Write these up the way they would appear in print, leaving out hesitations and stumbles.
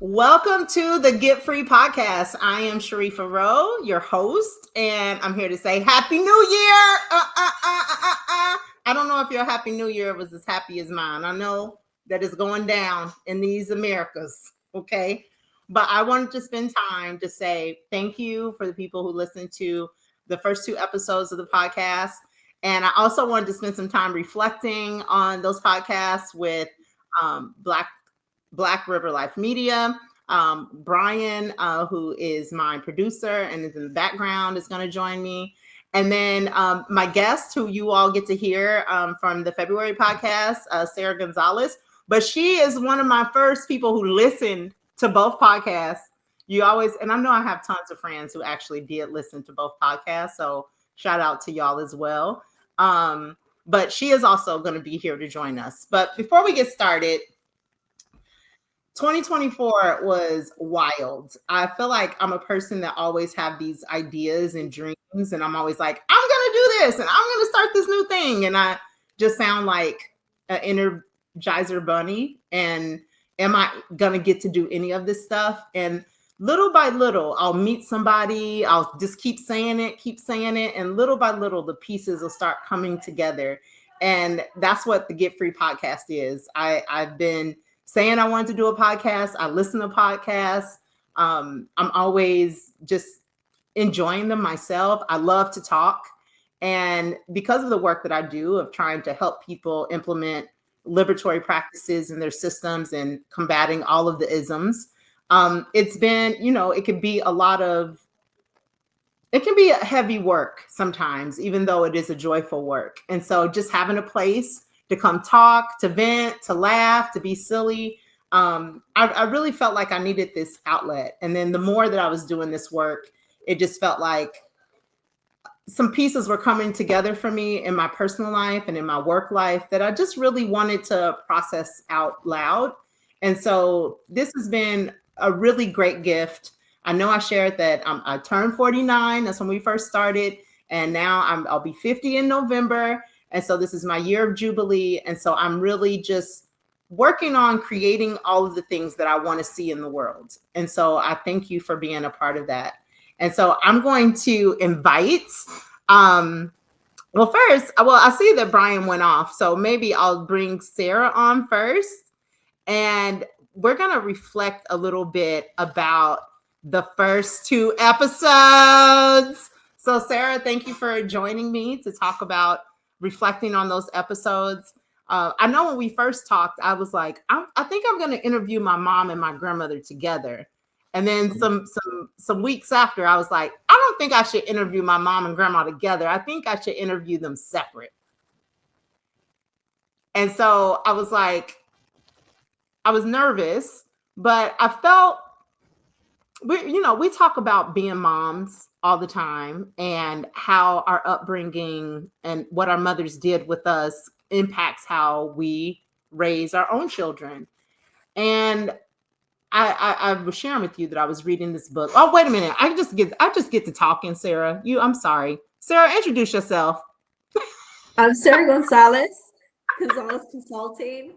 Welcome to the Get.Free.Podcast. I am Sharifa Rowe, your host, and I'm here to say Happy New Year. I don't know if your Happy New Year was as happy as mine. I know that it's going down in these Americas, okay? But I wanted to spend time to say thank you for the people who listened to the first two episodes of the podcast. And I also wanted to spend some time reflecting on those podcasts with Black River Life Media. Brian, who is my producer and is in the background, is going to join me. And then my guest, who you all get to hear from the February podcast, Sarah Gonzalez. But she is one of my first people who listened to both podcasts. And I know I have tons of friends who actually did listen to both podcasts. So shout out to y'all as well. But she is also going to be here to join us. But before we get started, 2024 was wild. I feel like I'm a person that always have these ideas and dreams, and I'm always like, I'm gonna do this, and I'm gonna start this new thing, and I just sound like an Energizer bunny. And am I gonna get to do any of this stuff? And little by little, I'll meet somebody. I'll just keep saying it, and little by little, the pieces will start coming together. And that's what the Get.Free.Podcast is. I've been saying I wanted to do a podcast. I listen to podcasts. I'm always just enjoying them myself. I love to talk. And because of the work that I do of trying to help people implement liberatory practices in their systems and combating all of the isms, it's been, it can be a heavy work sometimes, even though it is a joyful work. And so just having a place to come talk, to vent, to laugh, to be silly. I really felt like I needed this outlet. And then the more that I was doing this work, it just felt like some pieces were coming together for me in my personal life and in my work life that I just really wanted to process out loud. And so this has been a really great gift. I know I shared that I turned 49. That's when we first started. And now I'll be 50 in November. And so this is my year of Jubilee. And so I'm really just working on creating all of the things that I want to see in the world. And so I thank you for being a part of that. And so I'm going to invite, I see that Brian went off. So maybe I'll bring Sarah on first. And we're going to reflect a little bit about the first two episodes. So Sarah, thank you for joining me to talk about reflecting on those episodes. I know when we first talked, I was like, I think I'm going to interview my mom and my grandmother together. And then some weeks after, I was like, I don't think I should interview my mom and grandma together. I think I should interview them separate. And so I was like, I was nervous, but I felt, we talk about being moms all the time and how our upbringing and what our mothers did with us impacts how we raise our own children. And I was sharing with you that I was reading this book. Oh, wait a minute. I just get to talking, Sarah. I'm sorry. Sarah, introduce yourself. I'm Sarah Gonzalez Consulting,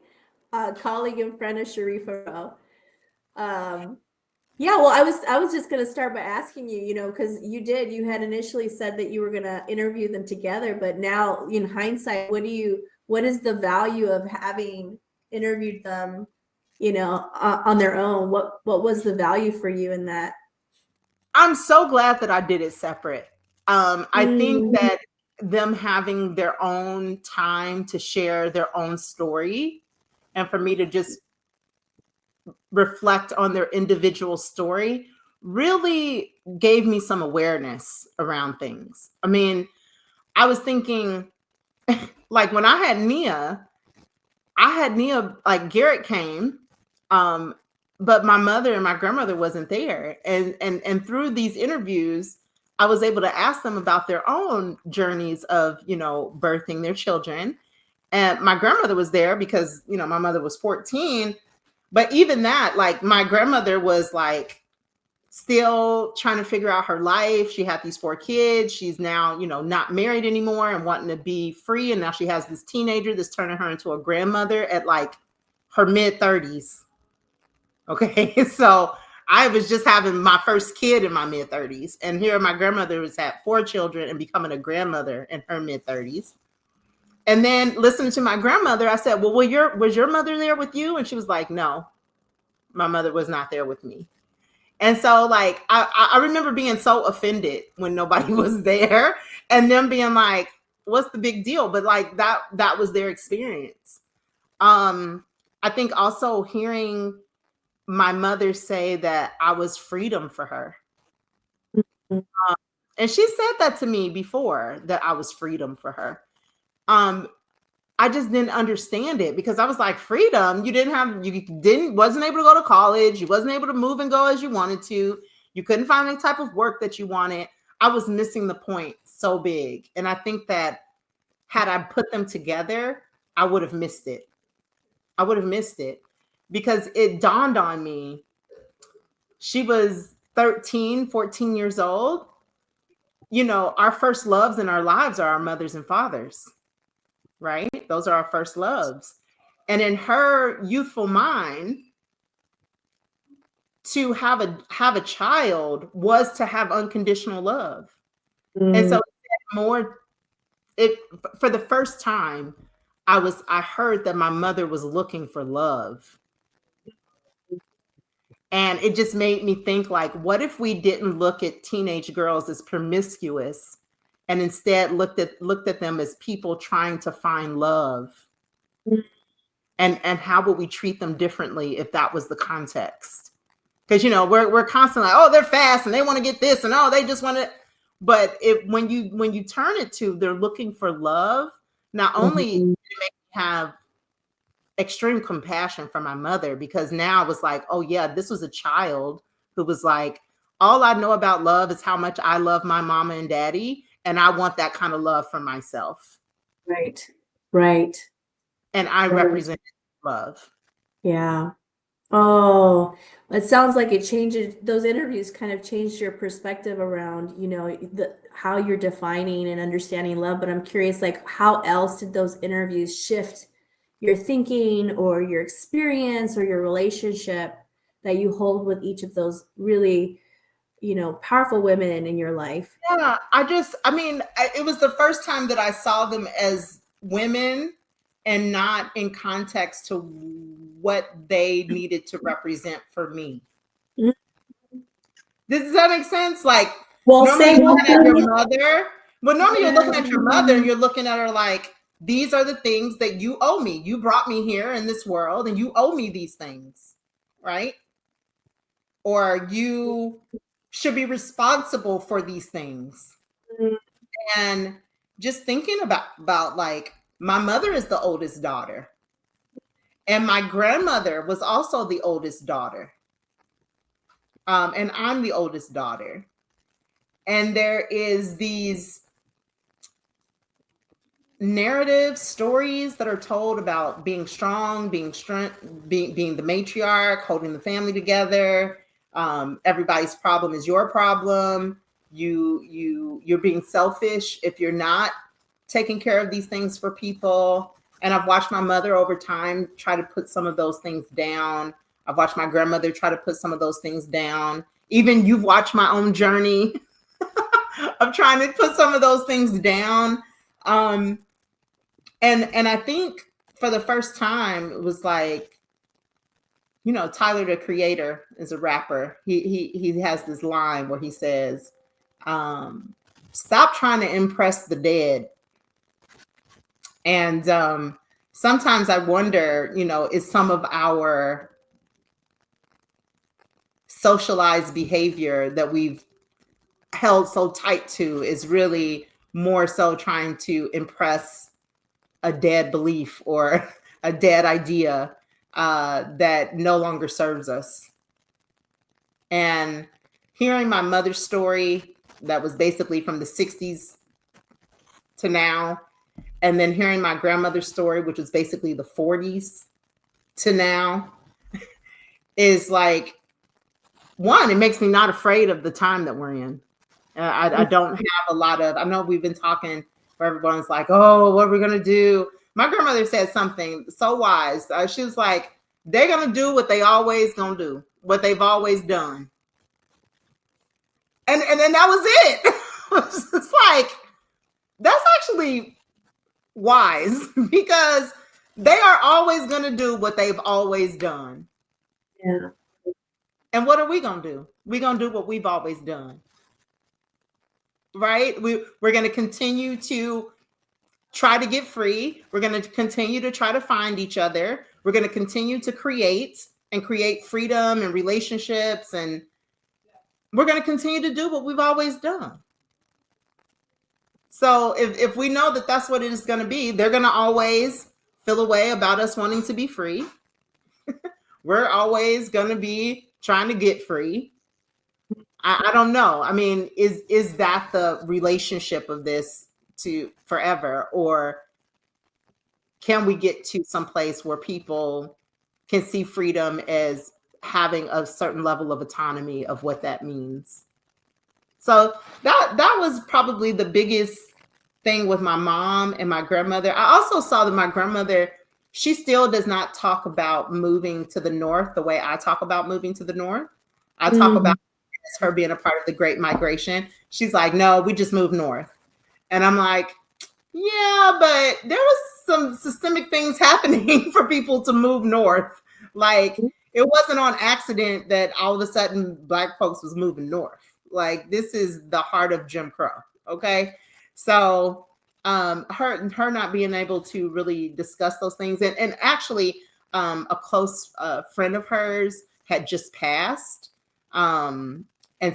colleague and friend of Sharifa Rowe. Yeah, well, I was just going to start by asking you, because you had initially said that you were going to interview them together, but now in hindsight, what is the value of having interviewed them, on their own? What was the value for you in that? I'm so glad that I did it separate. I think that them having their own time to share their own story and for me to just reflect on their individual story really gave me some awareness around things. I mean, I was thinking, like when I had Nia, like Garrett came, but my mother and my grandmother wasn't there. And through these interviews, I was able to ask them about their own journeys of, birthing their children. And my grandmother was there because, my mother was 14. But even that, like my grandmother was like still trying to figure out her life. She had these 4 kids. She's now, not married anymore and wanting to be free. And now she has this teenager that's turning her into a grandmother at like her mid 30s. Okay. So I was just having my first kid in my mid 30s. And here my grandmother was had 4 children and becoming a grandmother in her mid 30s. And then listening to my grandmother, I said, well, was your mother there with you? And she was like, no, my mother was not there with me. And so like I remember being so offended when nobody was there and them being like, what's the big deal? But like that was their experience. I think also hearing my mother say that I was freedom for her. And she said that to me before, that I was freedom for her. Um, I just didn't understand it because I was like, freedom, wasn't able to go to college. You wasn't able to move and go as you wanted to. You couldn't find any type of work that you wanted. I was missing the point so big. And I think that had I put them together, I would have missed it. I would have missed it because it dawned on me. She was 13, 14 years old. You know, our first loves in our lives are our mothers and fathers, right? Those are our first loves. And in her youthful mind, to have a child was to have unconditional love. And so it for the first time, I heard that my mother was looking for love. And it just made me think like, what if we didn't look at teenage girls as promiscuous and instead looked at them as people trying to find love? And how would we treat them differently if that was the context? Because we're constantly like, oh, they're fast and they want to get this and oh, they just want to. But when you turn it to they're looking for love, not only did it make me have extreme compassion for my mother, because now I was like, oh yeah, this was a child who was like, all I know about love is how much I love my mama and daddy, and I want that kind of love for myself. Right. Right. And I represent love. Yeah. Oh, it sounds like it changes, those interviews kind of changed your perspective around, how you're defining and understanding love. But I'm curious, like, how else did those interviews shift your thinking or your experience or your relationship that you hold with each of those really, powerful women in your life? Yeah, it was the first time that I saw them as women and not in context to what they needed to represent for me. Mhm. Does that make sense? Like, Well, normally say you're more. looking at your mother, but normally you're looking at your mother and you're looking at her like, these are the things that you owe me. You brought me here in this world and you owe me these things, right? Or you should be responsible for these things. And just thinking about like, my mother is the oldest daughter and my grandmother was also the oldest daughter, and I'm the oldest daughter, and there is these narrative stories that are told about being strong, being the matriarch, holding the family together. Everybody's problem is your problem. You're being selfish if you're not taking care of these things for people. And I've watched my mother over time try to put some of those things down. I've watched my grandmother try to put some of those things down. Even you've watched my own journey of trying to put some of those things down. And I think for the first time, it was like, Tyler, the Creator, is a rapper. He has this line where he says, stop trying to impress the dead. And sometimes I wonder, is some of our socialized behavior that we've held so tight to is really more so trying to impress a dead belief or a dead idea that no longer serves us. And hearing my mother's story that was basically from the 60s to now, and then hearing my grandmother's story, which was basically the 40s to now, is like, one, it makes me not afraid of the time that we're in. I don't have a lot of, I know we've been talking where everyone's like, oh, what are we going to do? My grandmother said something so wise. She was like, They're gonna do what they always gonna do, what they've always done. And then that was it. It's like, that's actually wise because they are always gonna do what they've always done. Yeah. And what are we gonna do? We're gonna do what we've always done. Right? We're gonna continue to try to get free. We're going to continue to try to find each other. We're going to continue to create freedom and relationships. And we're going to continue to do what we've always done. So if we know that that's what it is going to be, they're going to always feel a way about us wanting to be free. We're always going to be trying to get free. I don't know. I mean, is that the relationship of this to forever, or can we get to some place where people can see freedom as having a certain level of autonomy of what that means? So that was probably the biggest thing with my mom and my grandmother. I also saw that my grandmother, she still does not talk about moving to the north the way I talk about moving to the north. I talk about it as her being a part of the Great Migration. She's like, no, we just moved north. And I'm like, yeah, but there was some systemic things happening for people to move north. Like, it wasn't on accident that all of a sudden Black folks was moving north. Like, this is the heart of Jim Crow. Okay. So her not being able to really discuss those things. And actually, a close friend of hers had just passed. And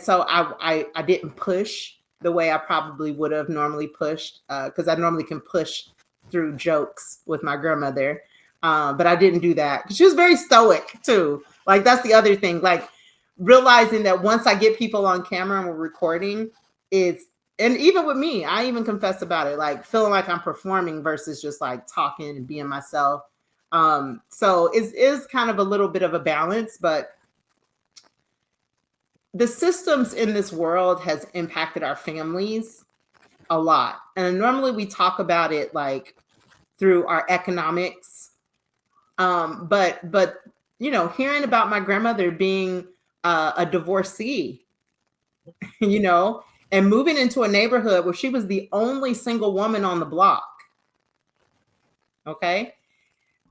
so I didn't push the way I probably would have normally pushed, because I normally can push through jokes with my grandmother. But I didn't do that because she was very stoic too. Like, that's the other thing, like realizing that once I get people on camera and we're recording, and even with me, I even confess about it, like feeling like I'm performing versus just like talking and being myself. So it's kind of a little bit of a balance, but the systems in this world has impacted our families a lot. And normally we talk about it like through our economics. But hearing about my grandmother being a divorcee, and moving into a neighborhood where she was the only single woman on the block. Okay.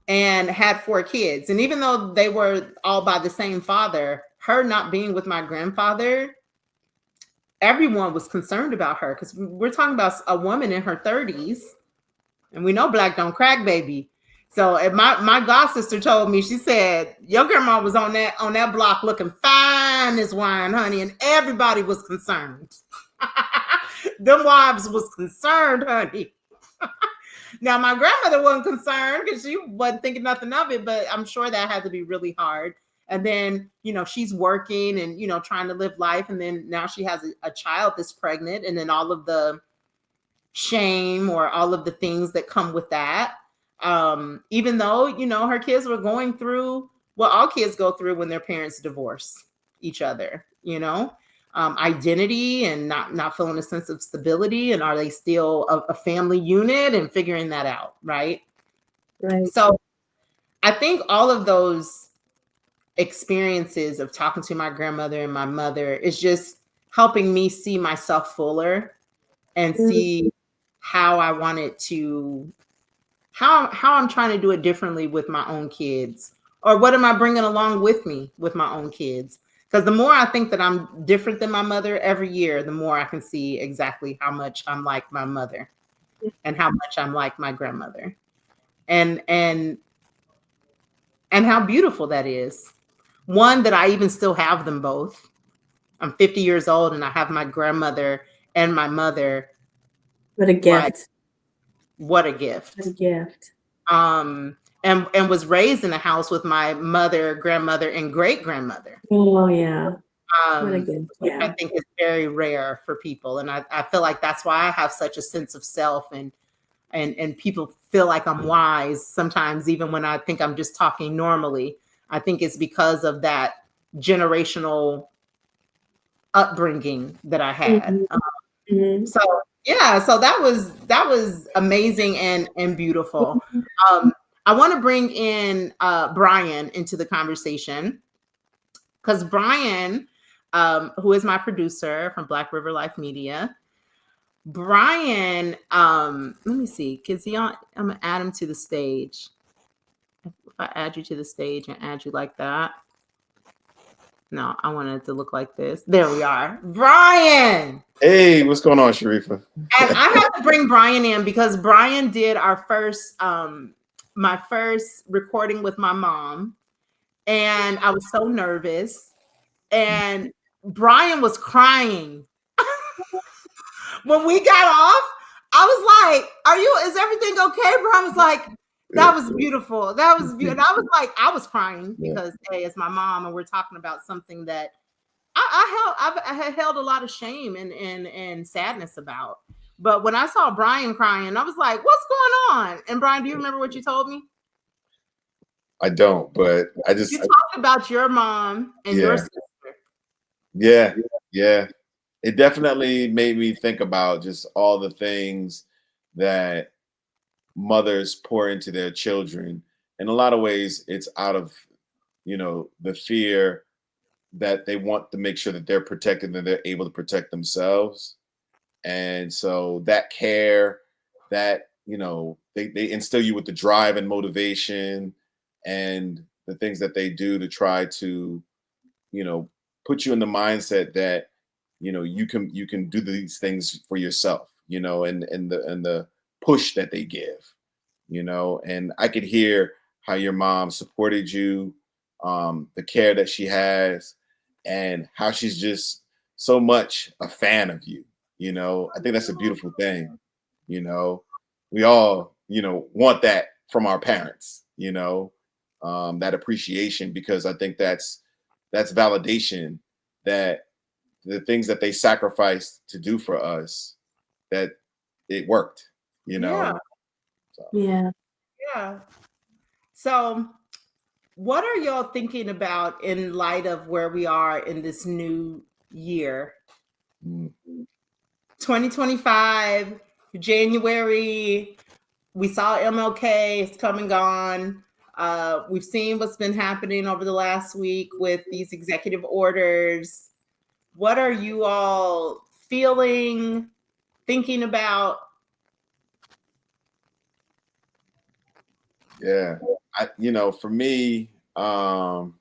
And had 4 kids. And even though they were all by the same father, her not being with my grandfather, everyone was concerned about her because we're talking about a woman in her 30s, and we know Black don't crack, baby. So my god sister told me, she said, your grandma was on that block looking fine as wine, honey, and everybody was concerned. Them wives was concerned, honey. Now, my grandmother wasn't concerned because she wasn't thinking nothing of it, but I'm sure that had to be really hard. And then, she's working and, trying to live life. And then now she has a child that's pregnant, and then all of the shame or all of the things that come with that. Even though, her kids were going through what all kids go through when their parents divorce each other, identity and not feeling a sense of stability, and are they still a family unit, and figuring that out, right? So I think all of those experiences of talking to my grandmother and my mother is just helping me see myself fuller and see how I wanted to, how I'm trying to do it differently with my own kids, or what am I bringing along with me with my own kids. Because the more I think that I'm different than my mother every year, the more I can see exactly how much I'm like my mother and how much I'm like my grandmother, and how beautiful that is. One, that I even still have them both. I'm 50 years old and I have my grandmother and my mother. What a gift. What a gift. What a gift. And was raised in a house with my mother, grandmother, and great grandmother. Oh yeah. What a gift. Yeah. I think it's very rare for people. And I feel like that's why I have such a sense of self, and people feel like I'm wise sometimes, even when I think I'm just talking normally. I think it's because of that generational upbringing that I had. So yeah, so that was amazing and beautiful. I want to bring in Brian into the conversation, because Brian, who is my producer from Black River Life Media, Brian, let me see, because I'm gonna add him to the stage. If I add you to the stage and add you like that. No, I want it to look like this. There we are. Brian! Hey, what's going on, Sharifa? And I have to bring Brian in because Brian did our first, my first recording with my mom. And I was so nervous. And Brian was crying. When we got off, I was like, is everything okay? Brian was like, that was beautiful. That was beautiful. And I was like, I was crying because, hey, it's my mom, and we're talking about something that I had held a lot of shame and sadness about. But when I saw Brian crying, I was like, what's going on? And Brian, do you remember what you told me? I don't, but you talked about your mom and your sister. Yeah. It definitely made me think about just all the things that mothers pour into their children. In a lot of ways, it's out of, the fear that they want to make sure that they're protected and they're able to protect themselves. And so that care, that, they instill you with the drive and motivation and the things that they do to try to, put you in the mindset that, you can do these things for yourself, and the push that they give, and I could hear how your mom supported you, the care that she has, and how she's just so much a fan of you. I think that's a beautiful thing. We all, want that from our parents, that appreciation, because I think that's validation that the things that they sacrificed to do for us, that it worked, Yeah. So. Yeah. So what are y'all thinking about in light of where we are in this new year? 2025, January, we saw MLK, it's come and gone. We've seen what's been happening over the last week with these executive orders. What are you all feeling, thinking about? Yeah, for me, they're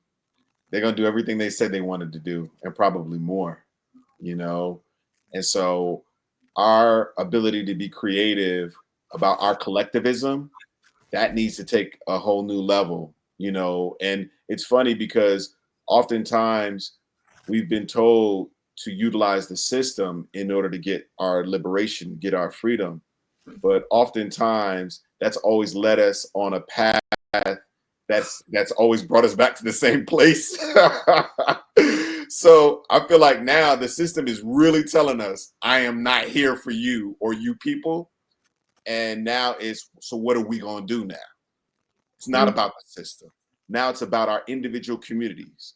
going to do everything they said they wanted to do and probably more, and so our ability to be creative about our collectivism, that needs to take a whole new level, and it's funny because oftentimes we've been told to utilize the system in order to get our liberation, get our freedom. But oftentimes that's always led us on a path that's always brought us back to the same place. So I feel like now the system is really telling us, I am not here for you or you people. And now so what are we going to do now? It's not about the system. Now it's about our individual communities.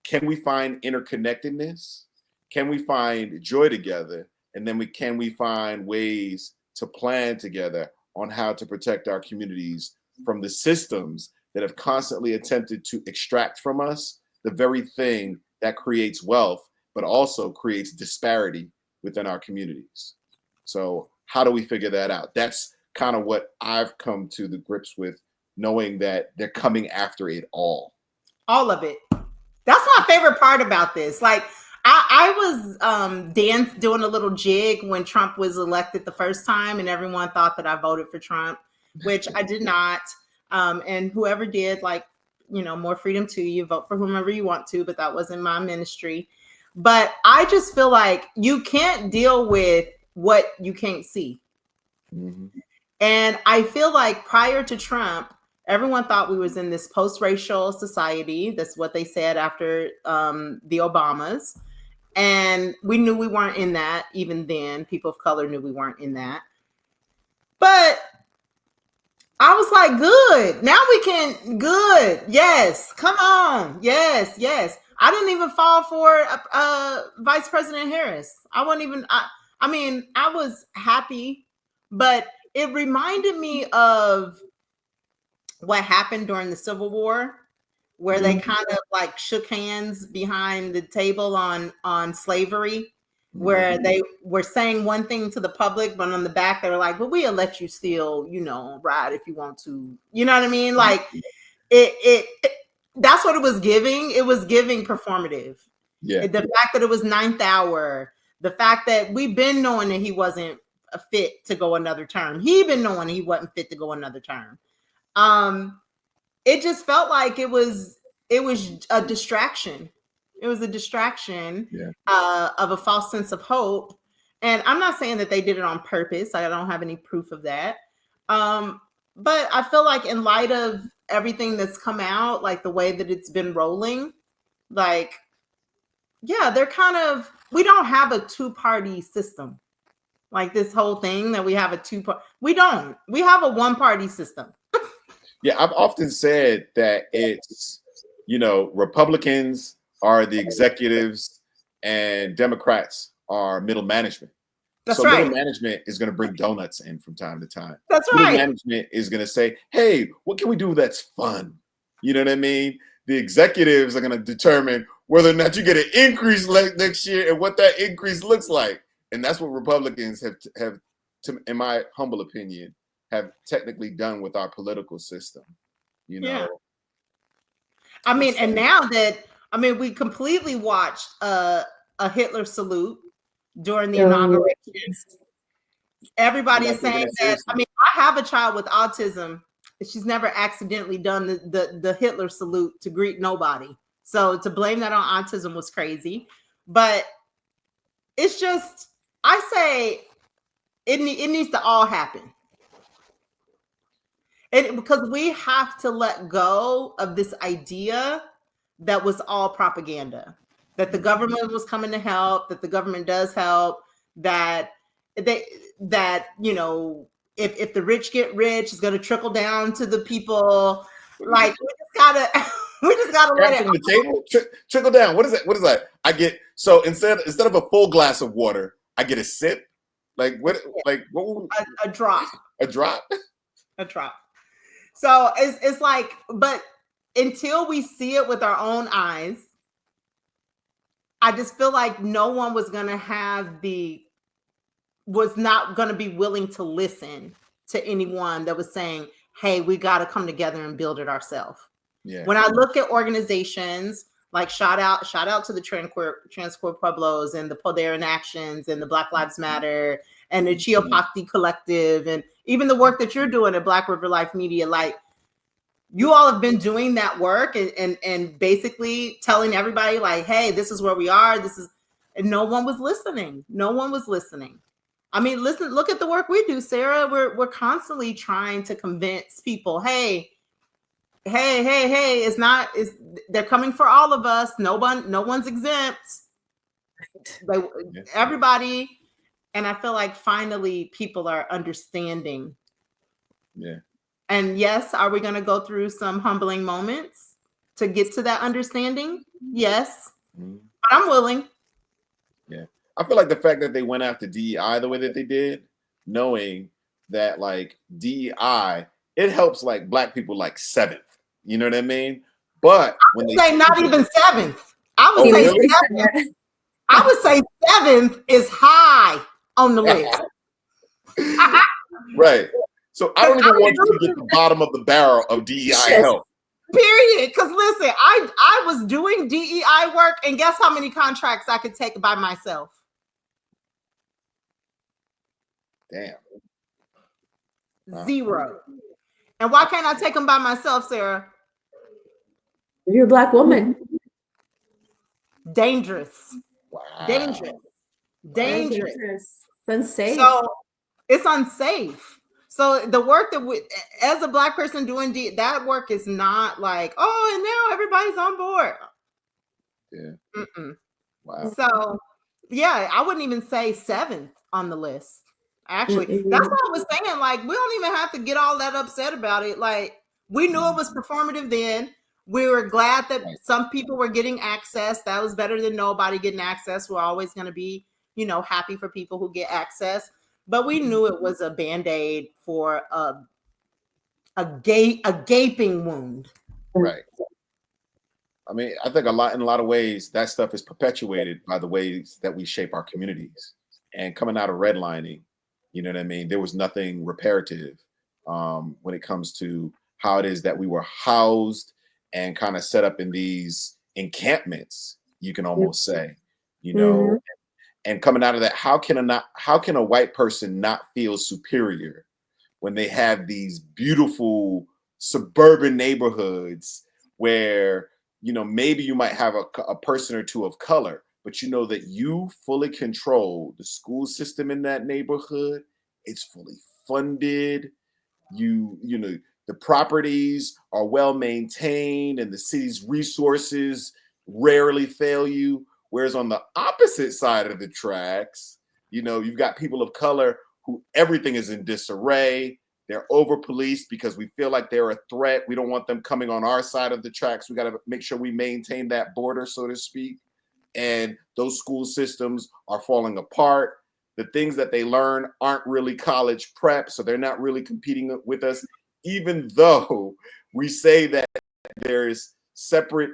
Can we find interconnectedness? Can we find joy together? And then can we find ways to plan together on how to protect our communities from the systems that have constantly attempted to extract from us the very thing that creates wealth, but also creates disparity within our communities. So how do we figure that out? That's kind of what I've come to the grips with, knowing that they're coming after it all. All of it. That's my favorite part about this. Like, I was doing a little jig when Trump was elected the first time, and everyone thought that I voted for Trump, which I did not. And whoever did, like, more freedom to you, vote for whomever you want to, but that wasn't my ministry. But I just feel like you can't deal with what you can't see. Mm-hmm. And I feel like prior to Trump, everyone thought we was in this post-racial society. That's what they said after the Obamas. And we knew we weren't in that. Even then, people of color knew we weren't in that. But I was like, good. Now we can, good. Yes. Come on. Yes. I didn't even fall for Vice President Harris. I wasn't even, I mean, I was happy, but it reminded me of what happened during the Civil War, where they Mhm. kind of like shook hands behind the table on slavery, where Mhm. they were saying one thing to the public, but on the back they were like, "Well, we'll let you still, ride if you want to." You know what I mean? Like it that's what it was giving. It was giving performative. Yeah. The fact that it was ninth hour, the fact that we've been knowing that he wasn't a fit to go another term. He been knowing he wasn't fit to go another term. It just felt like it was a distraction. It was a distraction Yeah. of a false sense of hope. And I'm not saying that they did it on purpose. I don't have any proof of that. But I feel like in light of everything that's come out, like the way that it's been rolling, like, yeah, they're kind of, we don't have a two-party system. Like this whole thing that we have a two-part, we don't. We have a one-party system. Yeah, I've often said that it's, Republicans are the executives and Democrats are middle management. That's So middle right. management is going to bring donuts in from time to time. That's Middle right. management is going to say, hey, what can we do that's fun? You know what I mean? The executives are going to determine whether or not you get an increase next year and what that increase looks like. And that's what Republicans have in my humble opinion, have technically done with our political system. Yeah. I mean, and now that, we completely watched a Hitler salute during the inauguration. Everybody is saying that. I have a child with autism. She's never accidentally done the Hitler salute to greet nobody. So to blame that on autism was crazy. But it's just, I say it needs to all happen. And because we have to let go of this idea that was all propaganda, that the government was coming to help, that the government does help, that if the rich get rich, it's going to trickle down to the people. Like we just gotta let it from the table trickle down. What is it? What is that? I get, so instead of a full glass of water, I get a sip. Like what? Like what? A drop. A drop. A drop. So it's like, but until we see it with our own eyes, I just feel like no one was not going to be willing to listen to anyone that was saying, hey, we got to come together and build it ourselves. Yeah. When I look at organizations like shout out to the Transqueer Pueblos and the Poder in Actions and the Black Lives Matter and the Chiopacti Collective, and even the work that you're doing at Black River Life Media, like you all have been doing that work and basically telling everybody like, hey, this is where we are. And no one was listening. No one was listening. I mean, look at the work we do, Sarah. We're constantly trying to convince people, hey, they're coming for all of us. No one's exempt. Everybody. And I feel like finally people are understanding. Yeah. And yes, are we going to go through some humbling moments to get to that understanding? Yes. But I'm willing. Yeah. I feel like the fact that they went after DEI the way that they did, knowing that like DEI, it helps like Black people like 7th. You know what I mean? But when they say not even 7th. I would say really? 7th. I would say 7th is high on the list. Right. So I don't even want you to get the bottom of the barrel of DEI help. Period. Because listen, I was doing DEI work, and guess how many contracts I could take by myself? Damn. Wow. 0. And why can't I take them by myself, Sarah? You're a Black woman. Dangerous. Wow. Dangerous. Unsafe. So it's unsafe. So the work that as a Black person doing that work is not like, oh, and now everybody's on board. Yeah. Mm-mm. Wow. So yeah, I wouldn't even say 7th on the list. Actually, that's what I was saying. Like, we don't even have to get all that upset about it. Like, we knew it was performative then. We were glad that some people were getting access. That was better than nobody getting access. We're always going to be, happy for people who get access. But we knew it was a Band-Aid for a gaping wound. Right. I mean, I think in a lot of ways, that stuff is perpetuated by the ways that we shape our communities. And coming out of redlining, you know what I mean? There was nothing reparative when it comes to how it is that we were housed and kind of set up in these encampments, you can almost say, you know, and coming out of that, how can a white person not feel superior when they have these beautiful suburban neighborhoods where, you know, maybe you might have a person or two of color, but you know that you fully control the school system in that neighborhood. It's fully funded. You know, the properties are well maintained and the city's resources rarely fail you. Whereas on the opposite side of the tracks, you know, you've got people of color who everything is in disarray. They're over policed because we feel like they're a threat. We don't want them coming on our side of the tracks. We got to make sure we maintain that border, so to speak. And those school systems are falling apart. The things that they learn aren't really college prep, so they're not really competing with us, even though we say that there's separate,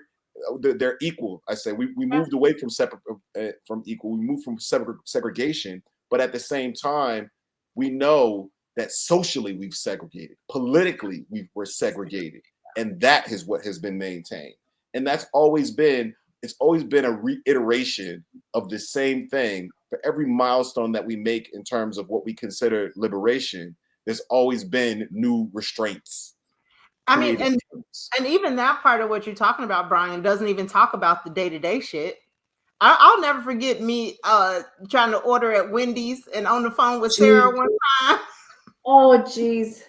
they're equal. I say we moved away from from equal. We moved from segregation, but at the same time, we know that socially we've segregated, politically we're segregated, and that is what has been maintained. And that's always been, it's always been a reiteration of the same thing. For every milestone that we make in terms of what we consider liberation, there's always been new restraints. I mean, and even that part of what you're talking about, Brian, doesn't even talk about the day-to-day shit. I'll never forget me trying to order at Wendy's and on the phone with Sarah one time. Oh, geez.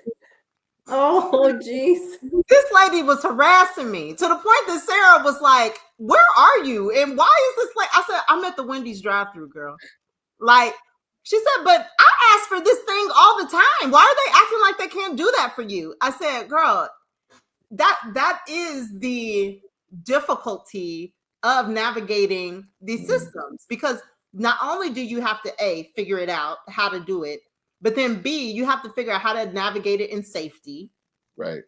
Oh, geez. This lady was harassing me to the point that Sarah was like, "Where are you? And why is this like?" I said, "I'm at the Wendy's drive-thru, girl." Like, she said, "But I ask for this thing all the time. Why are they acting like they can't do that for you?" I said, "Girl, that is the difficulty of navigating these systems, because not only do you have to A, figure it out how to do it, but then B, you have to figure out how to navigate it in safety. Right.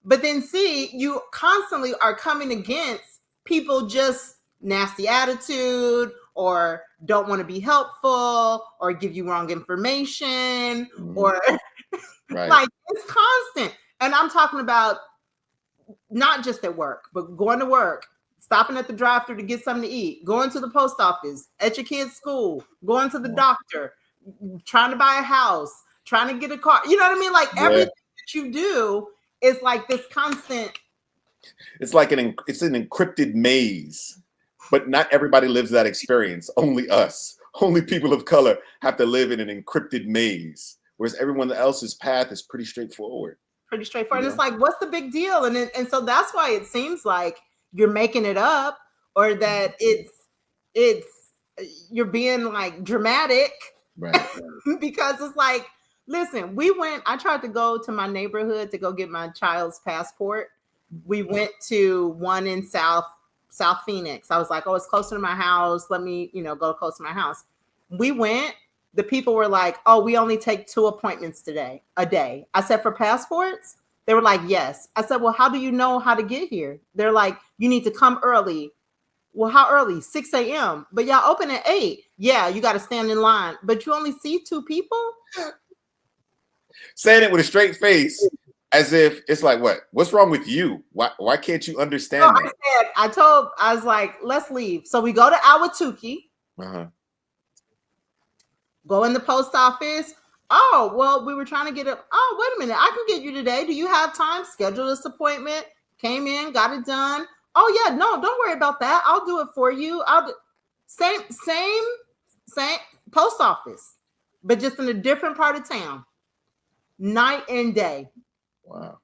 But then C, you constantly are coming against people just nasty attitude or don't want to be helpful or give you wrong information or like it's constant. And I'm talking about not just at work, but going to work, stopping at the drive-thru to get something to eat, going to the post office, at your kid's school, going to the doctor, trying to buy a house, trying to get a car. You know what I mean? Like everything that you do is like this constant. It's like it's an encrypted maze, but not everybody lives that experience. Only us. Only people of color have to live in an encrypted maze, whereas everyone else's path is pretty straightforward. Pretty straightforward. Yeah. It's like, what's the big deal? And so that's why it seems like you're making it up, or that it's you're being like dramatic, right? Because it's like, listen, I tried to go to my neighborhood to go get my child's passport. We went to one in South Phoenix. I was like, oh, it's closer to my house. Let me, go close to my house. We went. The people were like, oh, we only take 2 appointments a day. I said, for passports? They were like, yes. I said, well, how do you know how to get here? They're like, you need to come early. Well, how early? 6 a.m. But y'all open at 8. Yeah, you got to stand in line. But you only see 2 people? Saying it with a straight face, as if it's like, what's wrong with you? Why can't you understand that? I was like, let's leave. So we go to Ahwatukee. Go in the post office. Oh, well, we were trying to get it. Oh, wait a minute. I can get you today. Do you have time? Schedule this appointment. Came in, got it done. Oh, yeah. No, don't worry about that. I'll do it for you. Same post office, but just in a different part of town. Night and day. Wow.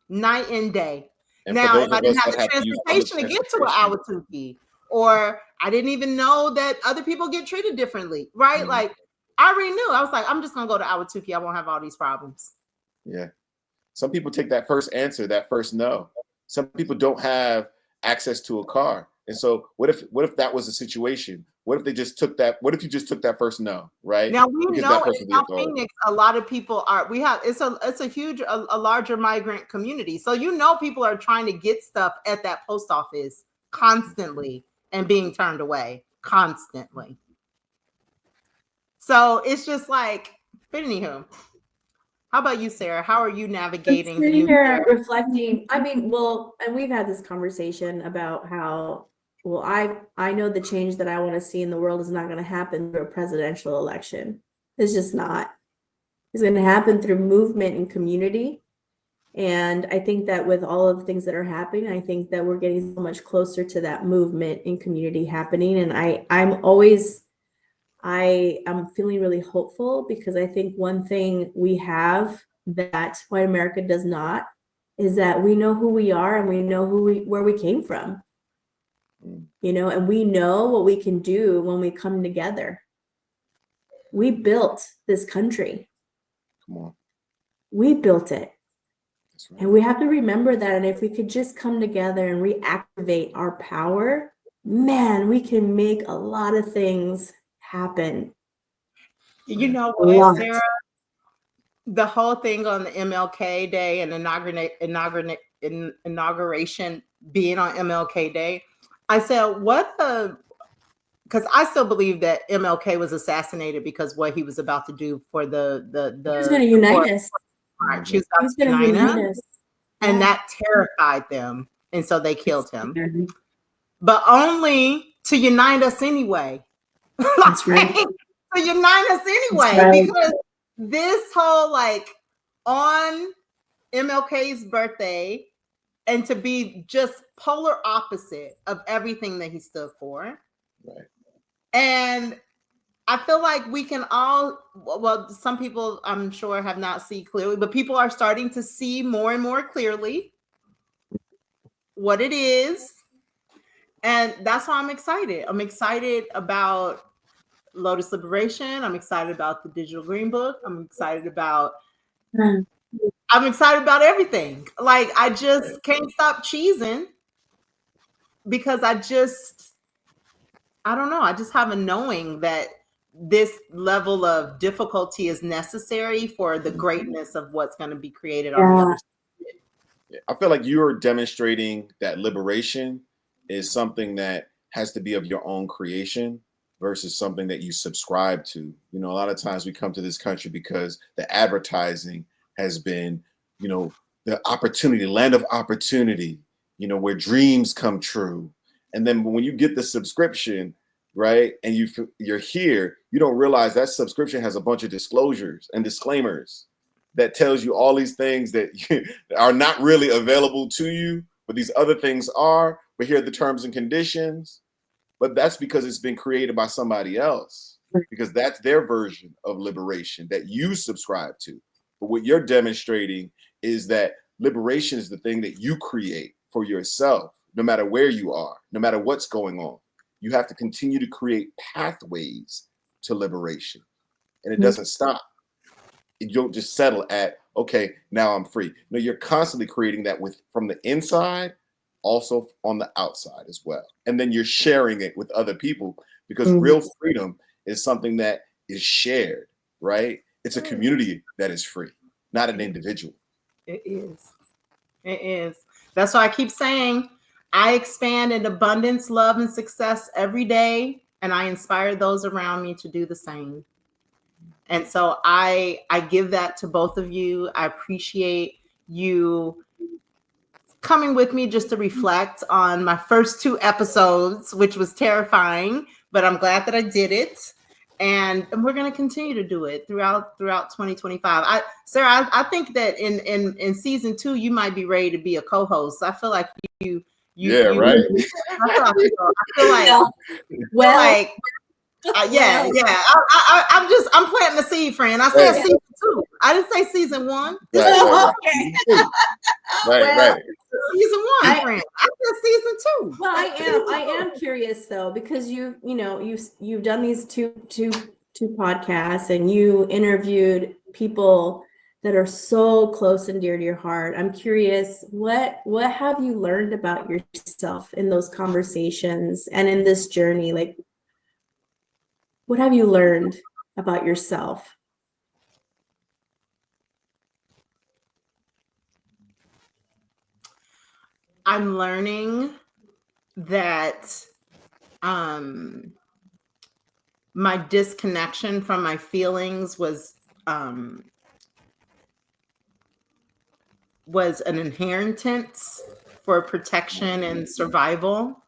Night and day. And now, if I didn't have the transportation to get to an Ahwatukee, or I didn't even know that other people get treated differently, right? Mm-hmm. Like, I already knew. I was like, I'm just going to go to Ahwatukee. I won't have all these problems. Yeah. Some people take that first answer, that first no. Some people don't have access to a car. And so what if that was a situation What if they just took that? What if you just took that first no, right? Now we Because know that in person's the South authority. Phoenix, a lot of people are. It's a huge, a larger migrant community. So people are trying to get stuff at that post office constantly and being turned away constantly. So it's just like, but anywho, how about you, Sarah? How are you navigating the new year? Reflecting. I mean, well, and we've had this conversation about how, well, I know the change that I want to see in the world is not going to happen through a presidential election. It's just not. It's going to happen through movement and community. And I think that with all of the things that are happening, I think that we're getting so much closer to that movement and community happening. And I'm feeling really hopeful, because I think one thing we have that white America does not is that we know who we are, and we know where we came from, and we know what we can do when we come together. We built this country. Come on. We built it. That's right. And we have to remember that. And if we could just come together and reactivate our power, man, we can make a lot of things happen. You know what, Sarah? The whole thing on the MLK Day and inauguration being on MLK Day, I said, because I still believe that MLK was assassinated because what he was about to do for he was going to unite us. He was going to unite us. And that terrified them. And so they killed him. But only to unite us anyway. That's right. To unite us anyway. Right. Because this whole on MLK's birthday, and to be just polar opposite of everything that he stood for. Right. And I feel like we can all, well, some people I'm sure have not seen clearly, but people are starting to see more and more clearly what it is. And that's why I'm excited. I'm excited about Lotus Liberation. I'm excited about the Digital Green Book. I'm excited about everything. Like, I just can't stop cheesing because I don't know. I just have a knowing that this level of difficulty is necessary for the greatness of what's going to be created on the other side. Yeah. I feel like you're demonstrating that liberation is something that has to be of your own creation versus something that you subscribe to. A lot of times we come to this country because the advertising has been, the opportunity, land of opportunity, where dreams come true. And then when you get the subscription, right, and you're here, you don't realize that subscription has a bunch of disclosures and disclaimers that tells you all these things that are not really available to you, but these other things are. But here are the terms and conditions. But that's because it's been created by somebody else, because that's their version of liberation that you subscribe to. But what you're demonstrating is that liberation is the thing that you create for yourself, no matter where you are, no matter what's going on. You have to continue to create pathways to liberation, and it doesn't stop. You don't just settle at, okay, now I'm free. No, you're constantly creating that from the inside, also on the outside as well. And then you're sharing it with other people, because real freedom is something that is shared, right? It's a community that is free, not an individual. It is. It is. That's why I keep saying I expand in abundance, love, and success every day, and I inspire those around me to do the same. And so I give that to both of you. I appreciate you coming with me just to reflect on my first 2 episodes, which was terrifying, but I'm glad that I did it. And we're going to continue to do it throughout 2025. Sarah, I think that in season 2, you might be ready to be a co-host. I feel like you right. I feel like I'm planting the seed, friend. I said season 2. I didn't say season 1. Right. Season 1, friend. I said season 2. Well, I am curious though, because you've done these two podcasts, and you interviewed people that are so close and dear to your heart. I'm curious, what have you learned about yourself in those conversations and in this journey? Like, What have you learned about yourself? I'm learning that my disconnection from my feelings was an inheritance for protection and survival,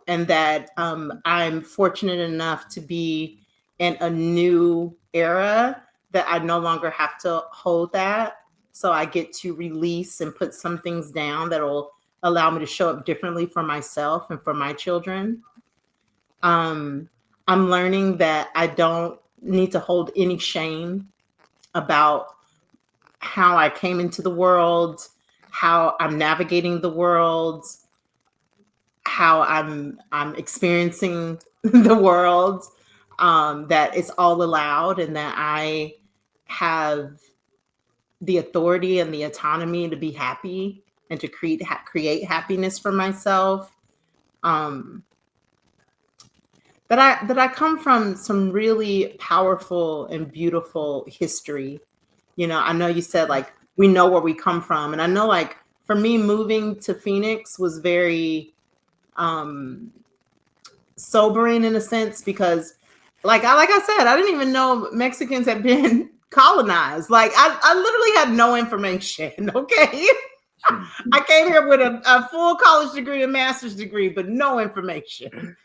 and that I'm fortunate enough to be in a new era that I no longer have to hold that. So I get to release and put some things down that will allow me to show up differently for myself and for my children. I'm learning that I don't need to hold any shame about how I came into the world, how I'm navigating the world, how I'm experiencing the world, that it's all allowed, and that I have the authority and the autonomy to be happy and to create happiness for myself. That I come from some really powerful and beautiful history. You know, I know you said like we know where we come from, and I know like for me moving to Phoenix was very sobering in a sense, because like I said, I didn't even know Mexicans had been colonized. Like I literally had no information. Okay. I came here with a full college degree, a master's degree, but no information.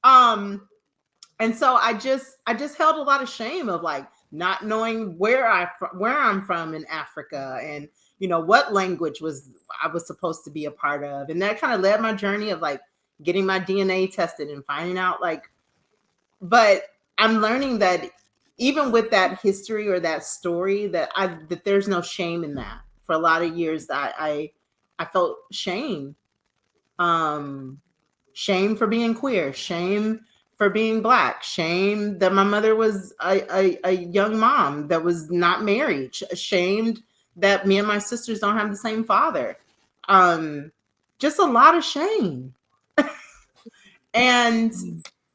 And so I just held a lot of shame of like not knowing where I'm from in Africa, and you know what language I was supposed to be a part of, and that kind of led my journey of like getting my DNA tested and finding out like. But I'm learning that even with that history or that story, that there's no shame in that. For a lot of years, that I felt shame. Shame for being queer, shame for being Black, shame that my mother was a young mom that was not married, ashamed that me and my sisters don't have the same father. Just a lot of shame. And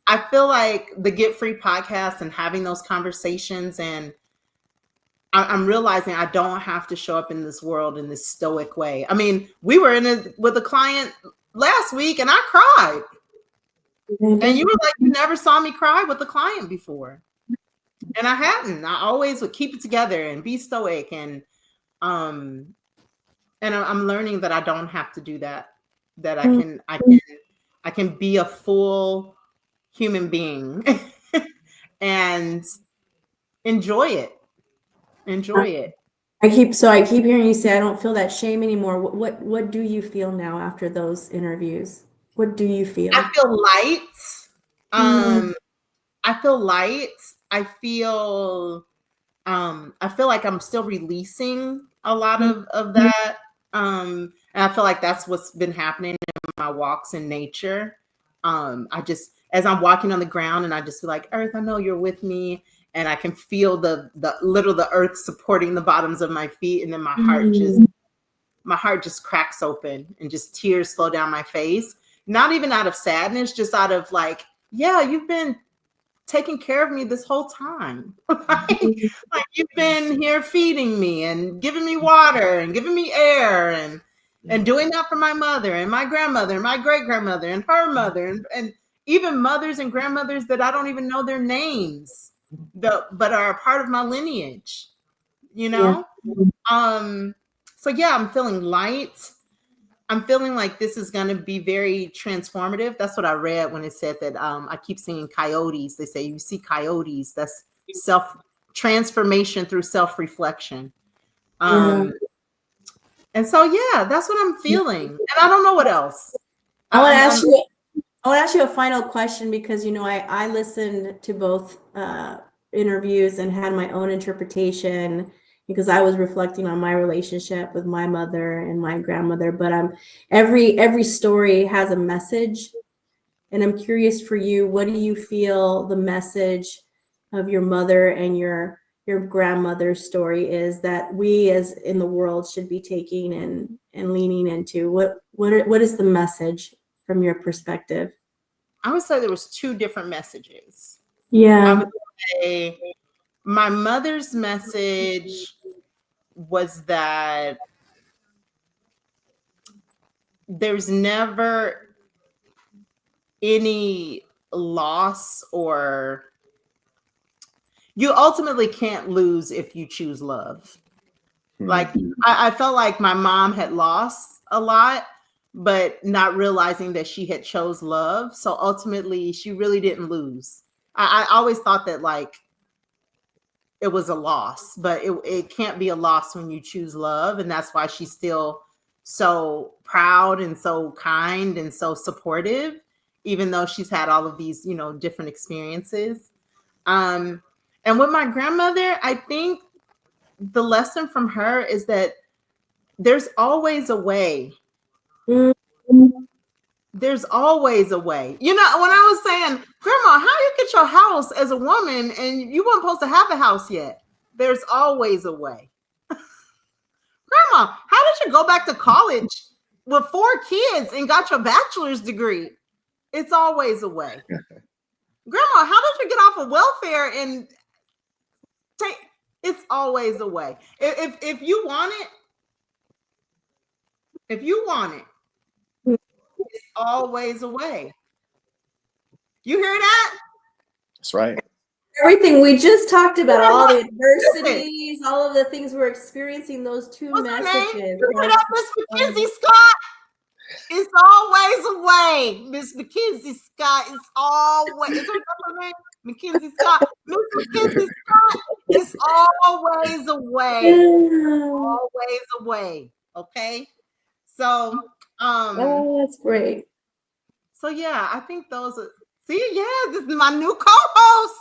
I feel like the Get.Free podcast and having those conversations, and I'm realizing I don't have to show up in this world in this stoic way. I mean, we were with a client last week and I cried. And you were like, you never saw me cry with a client before. And I hadn't. I always would keep it together and be stoic. And I'm learning that I don't have to do that. That I can be a full human being and enjoy it. Enjoy it. I keep hearing you say I don't feel that shame anymore. What do you feel now after those interviews? What do you feel? I feel light. I feel light. I feel like I'm still releasing a lot of that. And I feel like that's what's been happening in my walks in nature. I just, as I'm walking on the ground, and I just feel like, Earth, I know you're with me. And I can feel the earth supporting the bottoms of my feet. And then my heart just cracks open and just tears flow down my face. Not even out of sadness, just out of like, yeah, you've been taking care of me this whole time. like you've been here feeding me and giving me water and giving me air and doing that for my mother and my grandmother and my great grandmother and her mother and even mothers and grandmothers that I don't even know their names, but are a part of my lineage, you know? Yeah. So yeah, I'm feeling light. I'm feeling like this is going to be very transformative. That's what I read when it said that I keep seeing coyotes. They say you see coyotes. That's transformation through self-reflection. And so, yeah, that's what I'm feeling. And I don't know what else. I want to ask you a final question, because, you know, I listened to both interviews and had my own interpretation, because I was reflecting on my relationship with my mother and my grandmother. But every story has a message, and I'm curious for you, what do you feel the message of your mother and your grandmother's story is that we as in the world should be taking and leaning into? What is the message from your perspective? I would say there was two different messages. Yeah. I would say my mother's message was that there's never any loss, or you ultimately can't lose if you choose love. Like, I felt like my mom had lost a lot, but not realizing that she had chose love. So ultimately, she really didn't lose. I always thought that like it was a loss, but it can't be a loss when you choose love. And that's why she's still so proud and so kind and so supportive, even though she's had all of these, different experiences. Um, and with my grandmother, I think the lesson from her is that there's always a way. There's always a way. When I was saying, Grandma, how you get your house as a woman and you weren't supposed to have a house yet? There's always a way. Grandma, how did you go back to college with 4 kids and got your bachelor's degree? It's always a way. Grandma, how did you get off of welfare and take? It's always a way. If you want it, it's always a way. You hear that? That's right. Everything we just talked about, all the adversities, all of the things we're experiencing, those two messages. You hear that, Miss Mackenzie Scott? It's always a way. Miss Mackenzie Scott is always. Is her name? Mackenzie Scott. Miss Mackenzie Scott. It's always a way. Always a way. Okay. So, oh, that's great. So yeah, I think those are. See, yeah, this is my new co-host.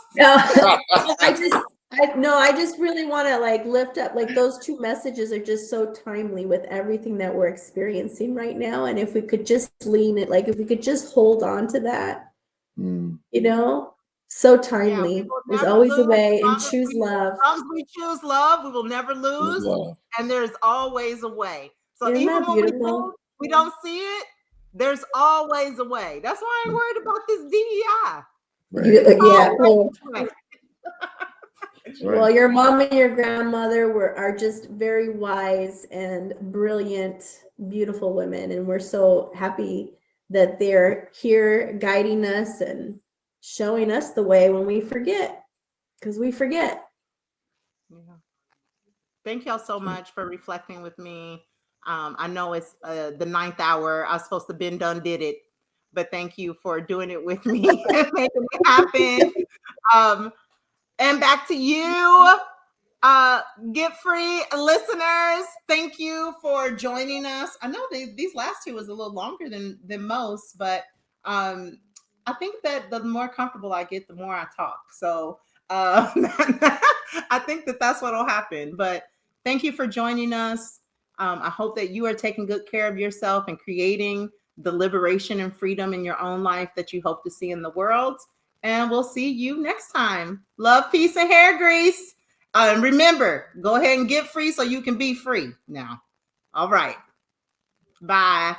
I just really want to like lift up, like those two messages are just so timely with everything that we're experiencing right now. And if we could just lean it, like if we could just hold on to that, so timely. Yeah, there's always a way, and choose love. As long as we choose love, we will never lose. And there's always a way. So Isn't even that when beautiful? we don't see it, there's always a way. That's why I ain't worried about this DEI. Right. Well, your mom and your grandmother are just very wise and brilliant, beautiful women, and we're so happy that they're here guiding us and showing us the way when we forget, because we forget. Yeah. Thank y'all so much for reflecting with me. I know it's the 9th hour. I was supposed to been done did it, but thank you for doing it with me and making it happen. And back to you, Get Free listeners. Thank you for joining us. I know these last two was a little longer than most, but I think that the more comfortable I get, the more I talk. So I think that that's what will happen. But thank you for joining us. I hope that you are taking good care of yourself and creating the liberation and freedom in your own life that you hope to see in the world. And we'll see you next time. Love, peace, and hair grease. And remember, go ahead and get free so you can be free now. All right. Bye.